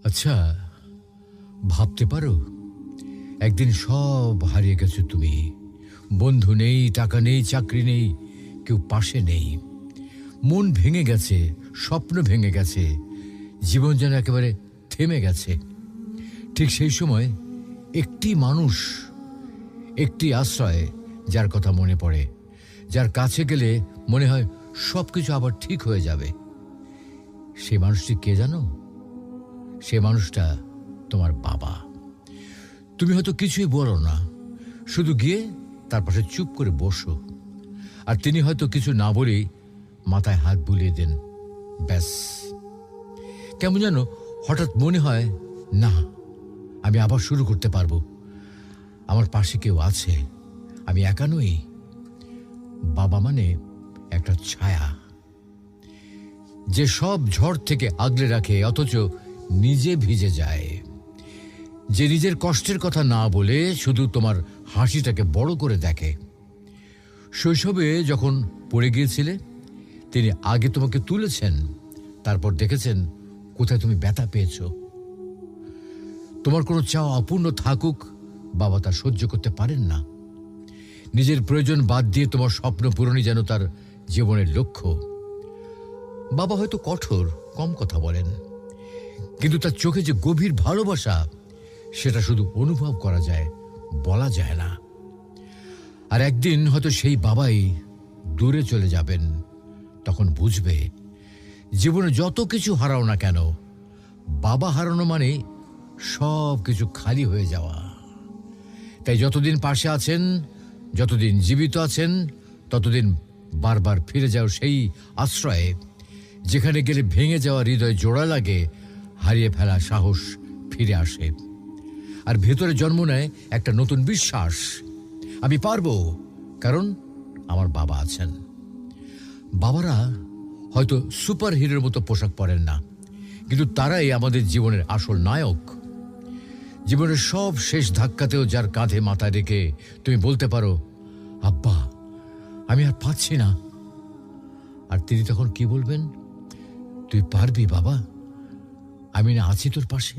আচ্ছা, ভাবতে পারো একদিন সব হারিয়ে গেছো তুমি। বন্ধু নেই, টাকা নেই, চাকরি নেই, কেউ পাশে নেই। মন ভেঙে গেছে, স্বপ্ন ভেঙে গেছে, জীবন যেন একেবারে থেমে গেছে। ঠিক সেই সময় একটি মানুষ, একটি আশ্রয়, যার কথা মনে পড়ে, যার কাছে গেলে মনে হয় সব কিছু আবার ঠিক হয়ে যাবে। সে মানুষটি কে জানো? সে মানুষটা তোমার বাবা। তুমি হয়তো কিছুই বলো না, শুধু গিয়ে তার পাশে চুপ করে বসো। আর তিনি হয়তো কিছু না বলেই মাথায় হাত বুলিয়ে দেন। ব্যাস, কেমন যেন হঠাৎ মনে হয়, না, আমি আবার শুরু করতে পারবো। আমার পাশে কেউ আছে, আমি একা নই। বাবা মানে একটা ছায়া, যে সব ঝড় থেকে আগলে রাখে অথচ নিজে ভিজে যায়, যে নিজের কষ্টের কথা না বলে শুধু তোমার হাসিটাকে বড় করে দেখে। শৈশবে যখন পড়ে গিয়েছিলে, তিনি আগে তোমাকে তুলেছেন, তারপর দেখেছেন কোথায় তুমি ব্যথা পেয়েছ। তোমার কোনো চাওয়া অপূর্ণ থাকুক, বাবা তা সহ্য করতে পারেন না। নিজের প্রয়োজন বাদ দিয়ে তোমার স্বপ্ন পূরণই যেন তার জীবনের লক্ষ্য। বাবা হয়তো কঠোর, কম কথা বলেন, কিন্তু তার চোখে যে গভীর ভালোবাসা, সেটা শুধু অনুভব করা যায়, বলা যায় না। আর একদিন হয়তো সেই বাবাই দূরে চলে যাবেন। তখন বুঝবে, জীবনে যত কিছু হারাও না কেন, বাবা হারানো মানে সব কিছু খালি হয়ে যাওয়া। তাই যতদিন পাশে আছেন, যতদিন জীবিত আছেন, ততদিন বারবার ফিরে যাও সেই আশ্রয়ে, যেখানে গেলে ভেঙে যাওয়া হৃদয় জোড়া লাগে, হারিয়ে ফেলা সাহস ফিরে আসে, আর ভেতরে জন্ম নেয় একটা নতুন বিশ্বাস। আমি পারবো, কারণ আমার বাবা আছেন। বাবারা হয়তো সুপার হিরোর মতো পোশাক পরেন না, কিন্তু তারাই আমাদের জীবনের আসল নায়ক। জীবনের সব শেষ ধাক্কাতেও যার কাঁধে মাথা রেখে তুমি বলতে পারো, আব্বা, আমি আর পাচ্ছি না। আর তিনি তখন কি বলবেন? তুই পারবি বাবা, আমি না আছি তোর পাশে।